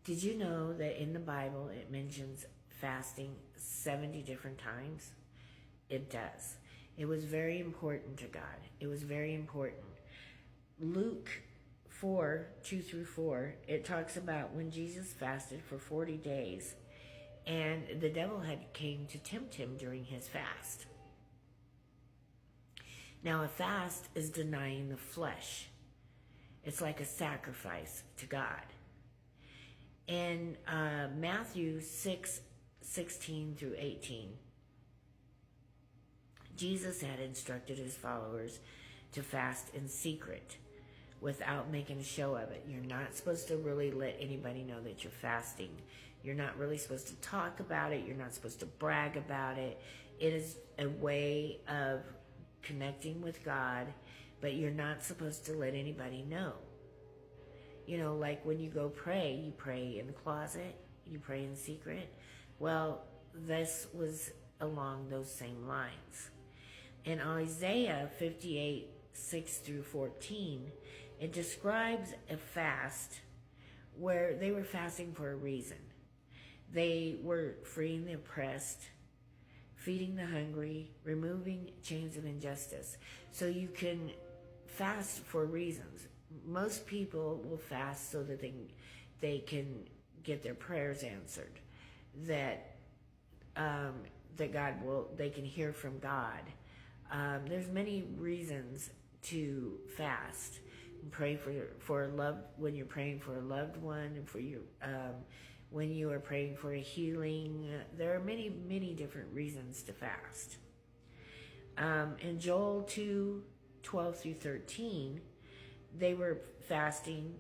Did you know that in the Bible it mentions fasting 70 different times? It does. It was very important to God. It was very important. Luke 4, 2 through 4, it talks about when Jesus fasted for 40 days and the devil had came to tempt him during his fast. Now a fast is denying the flesh. It's like a sacrifice to God. In Matthew 6, 16 through 18, Jesus had instructed his followers to fast in secret without making a show of it. You're not supposed to really let anybody know that you're fasting. You're not really supposed to talk about it. You're not supposed to brag about it. It is a way of connecting with God, but you're not supposed to let anybody know. You know, like when you go pray, you pray in the closet, you pray in secret. Well, this was along those same lines. In Isaiah 58, 6 through 14, it describes a fast where they were fasting for a reason. They were freeing the oppressed, feeding the hungry, removing chains of injustice. So you can fast for reasons. Most people will fast so that they can get their prayers answered, that they can hear from God. There's many reasons to fast. Pray for a when you're praying for a loved one, and for your when you are praying for a healing. There are many different reasons to fast. In Joel 2, 12 through 13, they were fasting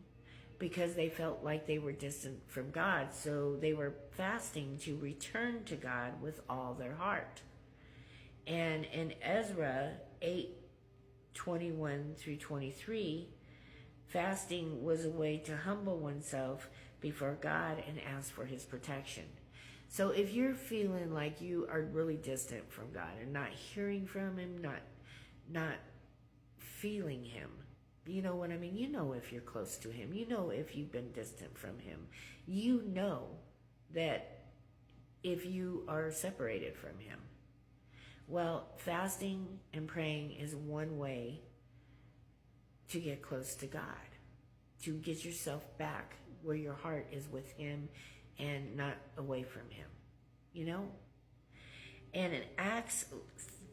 because they felt like they were distant from God. So they were fasting to return to God with all their heart. And in Ezra 8, 21 through 23, fasting was a way to humble oneself before God and ask for his protection. So if you're feeling like you are really distant from God and not hearing from him, not feeling him, you know what I mean? You know if you're close to him. You know if you've been distant from him. You know that if you are separated from him. Well, fasting and praying is one way to get close to God, to get yourself back where your heart is with him and not away from him, you know? And in Acts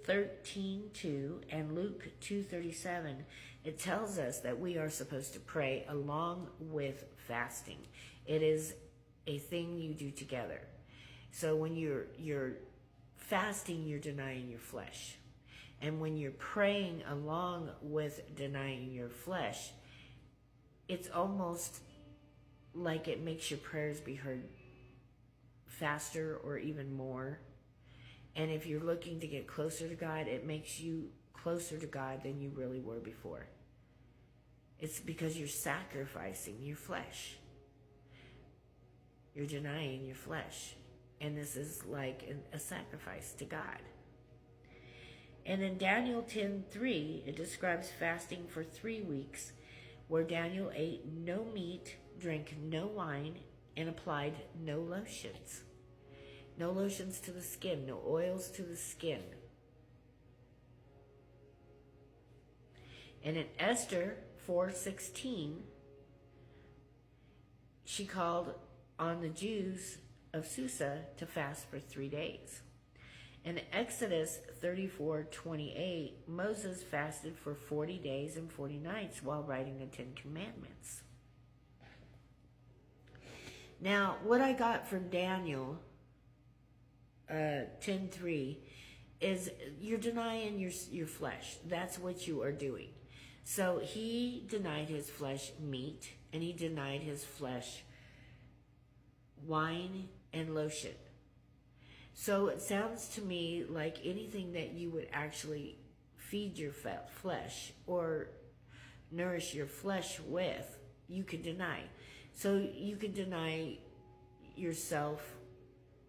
13:2 and Luke 2:37, it tells us that we are supposed to pray along with fasting. It is a thing you do together. So when you're fasting, you're denying your flesh. And when you're praying along with denying your flesh, it's almost like it makes your prayers be heard faster or even more. And if you're looking to get closer to God, it makes you closer to God than you really were before. It's because you're sacrificing your flesh. You're denying your flesh. And this is like a sacrifice to God. And in Daniel 10:3, it describes fasting for 3 weeks, where Daniel ate no meat, drank no wine, and applied no lotions. No lotions to the skin, no oils to the skin. And in Esther 4:16, she called on the Jews of Susa to fast for 3 days. In Exodus 34:28, Moses fasted for 40 days and 40 nights while writing the 10 Commandments. Now, what I got from Daniel 10:3 is you're denying your flesh. That's what you are doing. So he denied his flesh meat, and he denied his flesh wine and lotion. So it sounds to me like anything that you would actually feed your flesh or nourish your flesh with, you can deny. So you can deny yourself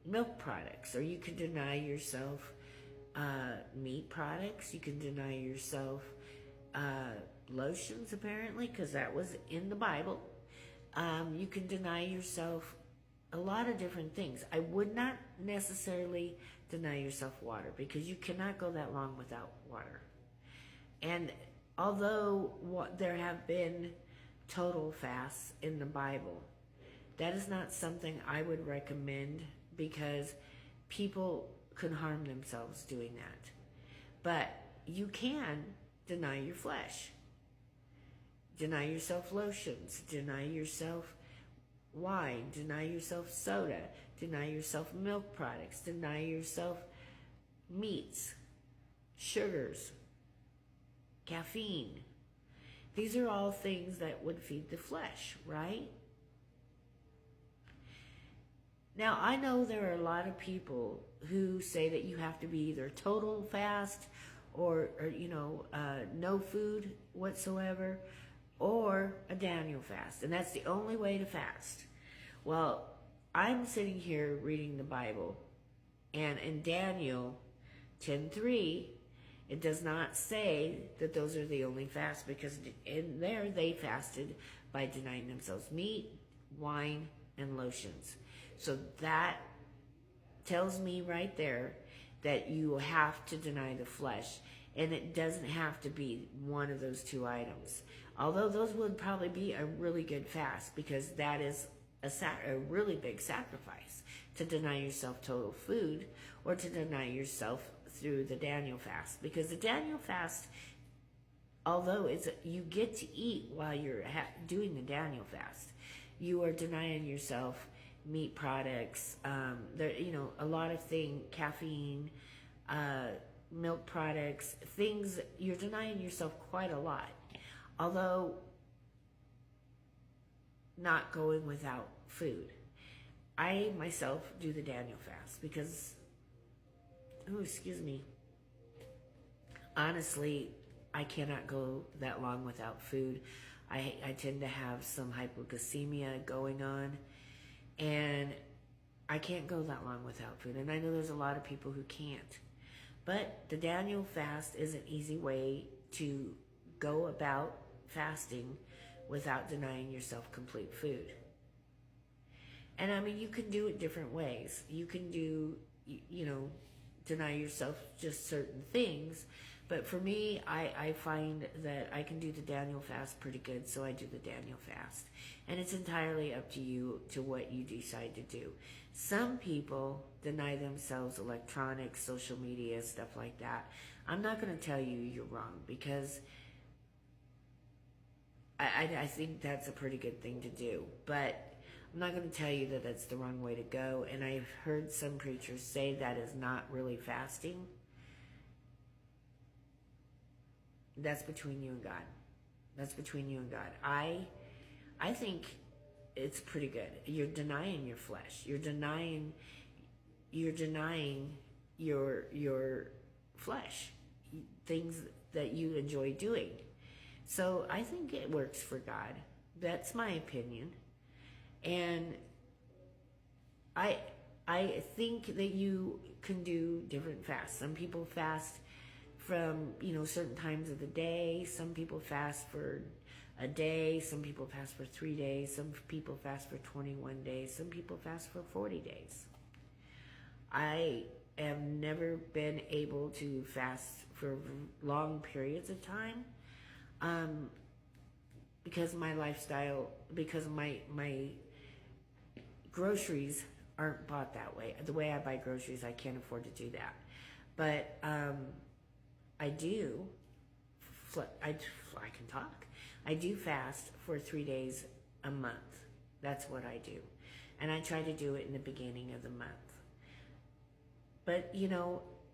milk products, or you can deny yourself meat products. You can deny yourself lotions, apparently, because that was in the Bible. You can deny yourself a lot of different things. I would not necessarily deny yourself water, because you cannot go that long without water. And although there have been total fasts in the Bible, that is not something I would recommend, because people could harm themselves doing that. But you can deny your flesh. Deny yourself lotions. Deny yourself wine. Deny yourself soda. Deny yourself milk products. Deny yourself meats, sugars, caffeine. These are all things that would feed the flesh, right? Now, I know there are a lot of people who say that you have to be either total fast or no food whatsoever, or a Daniel fast, and that's the only way to fast. Well, I'm sitting here reading the Bible, and in Daniel 10:3, it does not say that those are the only fasts, because in there they fasted by denying themselves meat, wine, and lotions. So that tells me right there that you have to deny the flesh, and it doesn't have to be one of those two items. Although those would probably be a really good fast, because that is a really big sacrifice, to deny yourself total food or to deny yourself through the Daniel fast. Because the Daniel fast, although you get to eat while you're doing the Daniel fast, you are denying yourself meat products, a lot of things, caffeine, milk products, things. You're denying yourself quite a lot. Although not going without food. I myself do the Daniel fast because, honestly, I cannot go that long without food. I tend to have some hypoglycemia going on, and I can't go that long without food. And I know there's a lot of people who can't. But the Daniel fast is an easy way to go about fasting without denying yourself complete food. And I mean, you can do it different ways. You can do, deny yourself just certain things. But for me, I find that I can do the Daniel fast pretty good, so I do the Daniel fast. And it's entirely up to you to what you decide to do. Some people deny themselves electronics, social media, stuff like that. I'm not going to tell you you're wrong, because I think that's a pretty good thing to do. But I'm not going to tell you that that's the wrong way to go. And I've heard some preachers say that is not really fasting. That's between you and God. That's between you and God. I think it's pretty good. You're denying your flesh. You're denying your flesh, things that you enjoy doing. So I think it works for God. That's my opinion. And I think that you can do different fasts. Some people fast from, certain times of the day. Some people fast for a day. Some people fast for 3 days. Some people fast for 21 days. Some people fast for 40 days. I have never been able to fast for long periods of time, because my lifestyle, because my groceries aren't bought that way. The way I buy groceries, I can't afford to do that. But I do. I can talk. I do fast for 3 days a month. That's what I do, and I try to do it in the beginning of the month. But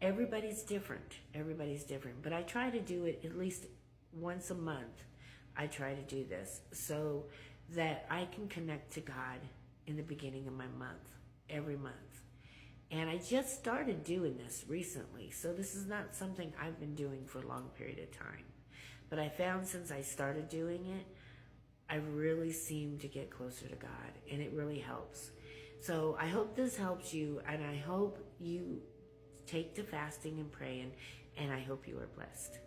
everybody's different. Everybody's different. But I try to do it at least once a month. I try to do this so that I can connect to God in the beginning of my month, every month. And I just started doing this recently, so this is not something I've been doing for a long period of time. But I found since I started doing it, I really seem to get closer to God, and it really helps. So I hope this helps you, and I hope you take to fasting and praying, and I hope you are blessed.